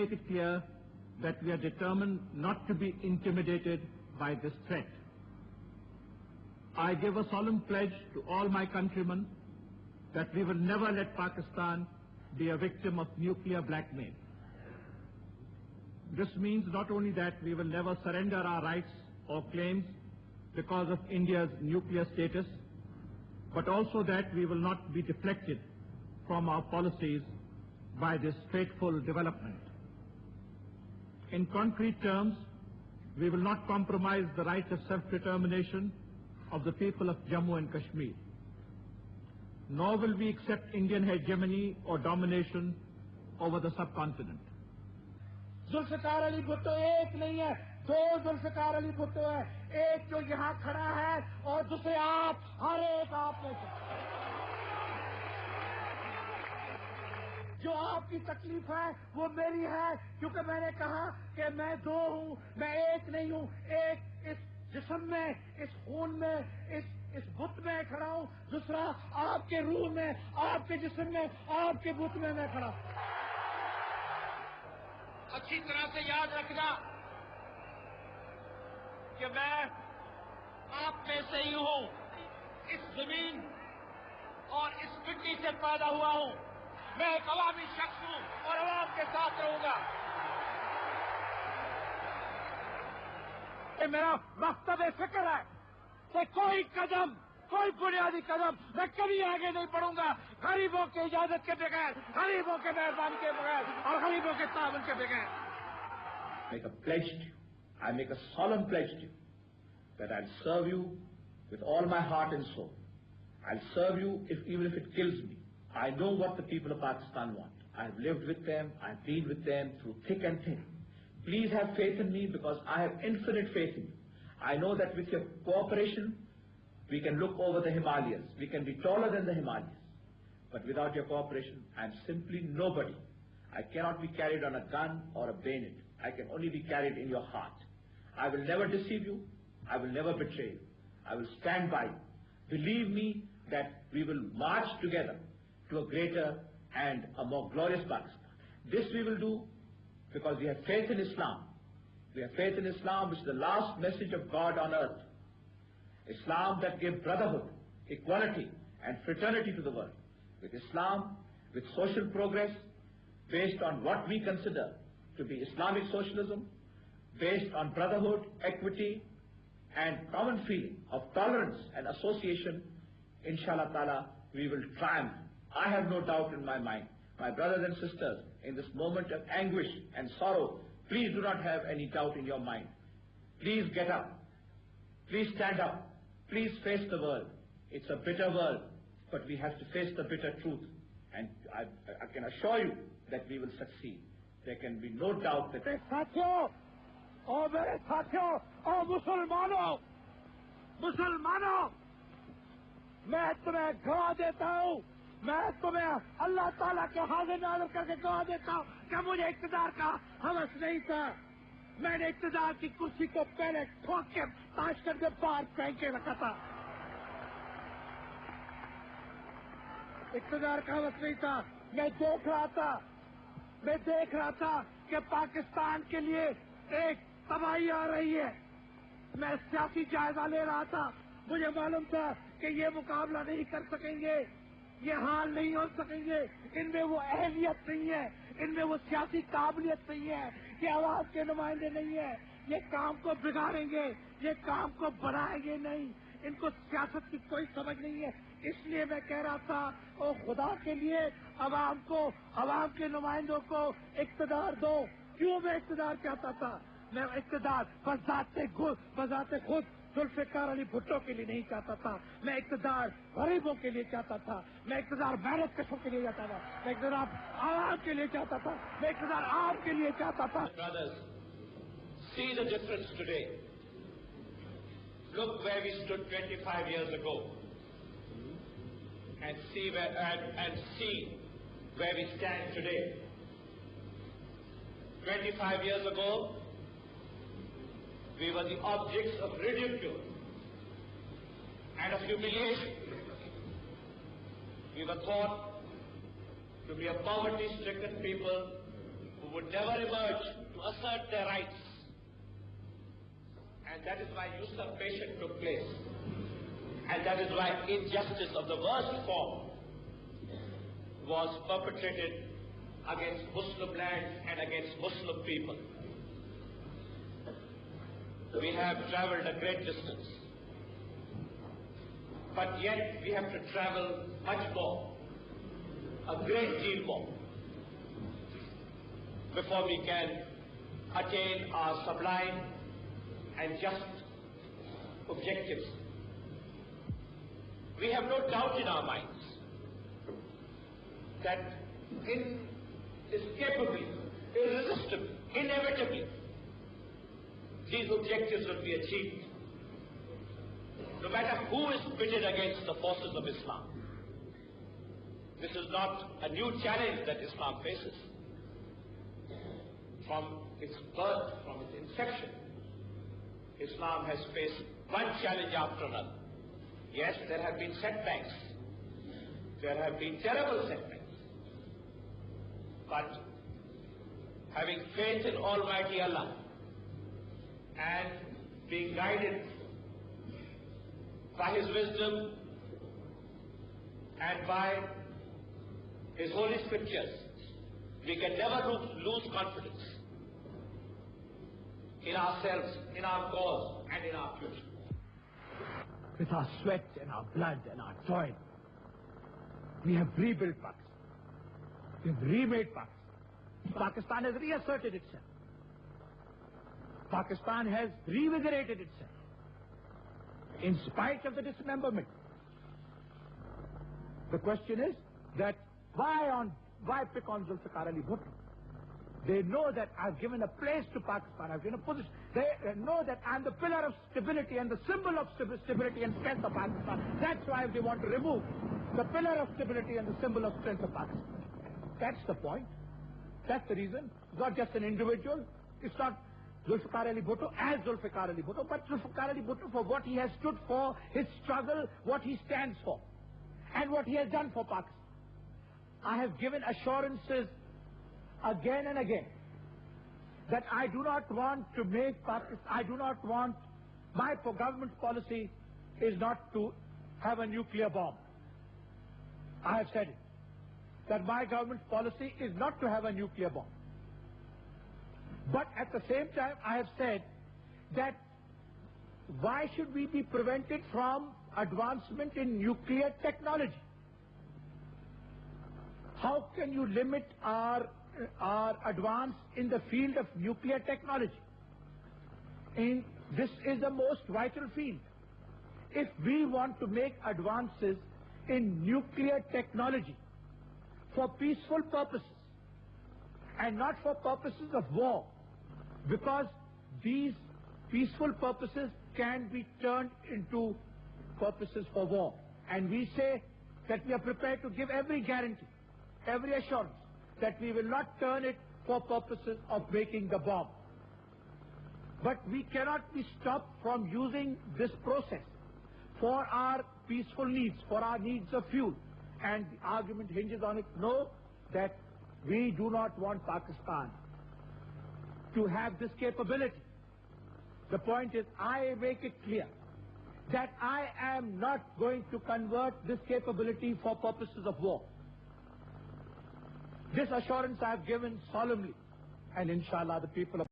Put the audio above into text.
make it clear that we are determined not to be intimidated by this threat. I give a solemn pledge to all my countrymen that we will never let Pakistan be a victim of nuclear blackmail. This means not only that we will never surrender our rights or claims because of India's nuclear status, but also that we will not be deflected from our policies by this fateful development. In concrete terms, we will not compromise the right of self-determination of the people of Jammu and Kashmir, nor will we accept Indian hegemony or domination over the subcontinent. Zulfikar Ali Bhutto एक नहीं है, दो जुल्फिकार अली भुट्टो है, एक जो यहाँ खड़ा है और दूसरे आप, हर एक आप में से। जो आपकी तकलीफ है वो मेरी है, क्योंकि मैंने कहा कि मैं दो हूँ, मैं एक नहीं हूँ। एक इस जिस्म में, इस खून में, इस बुत में खड़ा हूँ, दूसरा आपके रूह में, आपके जिस्म में, आपके बुत में मैं खड़ा हूँ। अच्छी तरह से याद रखना कि मैं आप में से ही हूं, इस जमीन और इस मिट्टी से पैदा हुआ हूं। मैं एक अवामी शख्स हूं और अवाम के साथ रहूंगा। ये मेरा मकसद फिक्र है कि कोई कदम, कोई बुनियादी कदम मैं कभी आगे नहीं बढ़ूंगा गरीबों की इजाजत के बगैर, गरीबों के मेहरबानी के बगैर और गरीबों के ताबन के बगैर। Make a pledge to you, I make a solemn pledge to you that I'll serve you with all my heart and soul. I'll serve you even if it kills me. I know what the people of Pakistan want. I've lived with them, I've been with them through thick and thin. Please have faith in me because I have infinite faith in you. I know that with your cooperation, we can look over the Himalayas. We can be taller than the Himalayas. But without your cooperation, I am simply nobody. I cannot be carried on a gun or a bayonet. I can only be carried in your heart. I will never deceive you. I will never betray you. I will stand by you. Believe me that we will march together to a greater and a more glorious Pakistan. This we will do because we have faith in Islam. We have faith in Islam, which is the last message of God on earth. Islam that gave brotherhood, equality and fraternity to the world. With Islam, with social progress, based on what we consider to be Islamic socialism, based on brotherhood, equity and common feeling of tolerance and association, inshallah ta'ala, we will triumph. I have no doubt in my mind. My brothers and sisters, in this moment of anguish and sorrow, please do not have any doubt in your mind. Please get up. Please stand up. Please face the world. It's a bitter world, but we have to face the bitter truth. And I can assure you that we will succeed. There can be no doubt that... साथियों और मेरे साथियों और मुसलमानों, मैं तुम्हें गवाह देता हूँ, मैं तुम्हें अल्लाह ताला के हाजिर नाज़िर करके गवाह देता हूँ कि मुझे इक़्तिदार का हवस नहीं था। मैंने इक़्तिदार की कुर्सी को पहले ठोक के ताश करके बाहर फेंक के रखा था। इक़्तिदार का हवस नहीं था। मैं देख रहा था कि पाकिस्तान के लिए एक तबाही आ रही है। मैं सियासी जायजा ले रहा था। मुझे मालूम था कि ये मुकाबला नहीं कर सकेंगे, ये हाल नहीं हो सकेंगे, इनमें वो अहलियत नहीं है, इनमें वो सियासी काबिलियत नहीं है, ये आवाज के नुमाइंदे नहीं है, ये काम को बिगाड़ेंगे, ये काम को बढ़ाएंगे नहीं, इनको सियासत की कोई समझ नहीं है। इसलिए मैं कह रहा था, ओ खुदा के लिए अवाम को, अवाम के नुमाइंदों को इक़्तिदार दो। क्यों मैं इक़्तिदार चाहता था? मैं इक़्तिदार बज़ाते खुद जुल्फिकार अली भुट्टो के लिए नहीं चाहता था। मैं इक़्तिदार गरीबों के लिए चाहता था, मैं इक़्तिदार मेहनत कशों के लिए चाहता था, मैं इक़्तिदार आवाम के लिए चाहता था, मैं इक़्तिदार आपके लिए चाहता था। Brothers, see the difference today. Look where we stood 25 years ago, and see where we stand today. 25 years ago, we were the objects of ridicule and of humiliation. We were thought to be a poverty-stricken people who would never emerge to assert their rights. And that is why usurpation took place. And that is why injustice of the worst form was perpetrated against Muslim lands and against Muslim people. We have traveled a great distance, but yet we have to travel much more, a great deal more, before we can attain our sublime and just objectives. We have no doubt in our minds that inescapably, irresistibly, inevitably, these objectives will be achieved, no matter who is pitted against the forces of Islam. This is not a new challenge that Islam faces. From its birth, from its inception, Islam has faced one challenge after another. Yes, there have been setbacks. There have been terrible setbacks. But having faith in Almighty Allah and being guided by His wisdom and by His holy scriptures, we can never lose confidence in ourselves, in our cause, and in our future. With our sweat and our blood and our toil, we have rebuilt Pakistan. We have remade Pakistan. Pakistan has reasserted itself. Pakistan has revigorated itself in spite of the dismemberment. The question is that why pick on Zulfiqar Ali Bhutto? They know that I've given a place to Pakistan, I've given a position. They know that I'm the pillar of stability and the symbol of stability and strength of Pakistan. That's why they want to remove the pillar of stability and the symbol of strength of Pakistan. That's the point. That's the reason. It's not just an individual. It's not Zulfiqar Ali Bhutto as Zulfiqar Ali Bhutto, but Zulfiqar Ali Bhutto for what he has stood for, his struggle, what he stands for, and what he has done for Pakistan. I have given assurances again and again that I do not want to make Pakistan, my government's policy is not to have a nuclear bomb. I have said it, that my government's policy is not to have a nuclear bomb. But at the same time, I have said that why should we be prevented from advancement in nuclear technology? How can you limit our advance in the field of nuclear technology? This is the most vital field. If we want to make advances in nuclear technology for peaceful purposes and not for purposes of war, because these peaceful purposes can be turned into purposes for war. And we say that we are prepared to give every guarantee, every assurance that we will not turn it for purposes of making the bomb. But we cannot be stopped from using this process for our peaceful needs, for our needs of fuel. And the argument hinges on it, no, that we do not want Pakistan to have this capability. The point is, I make it clear that I am not going to convert this capability for purposes of war. This assurance I have given solemnly, and inshallah the people of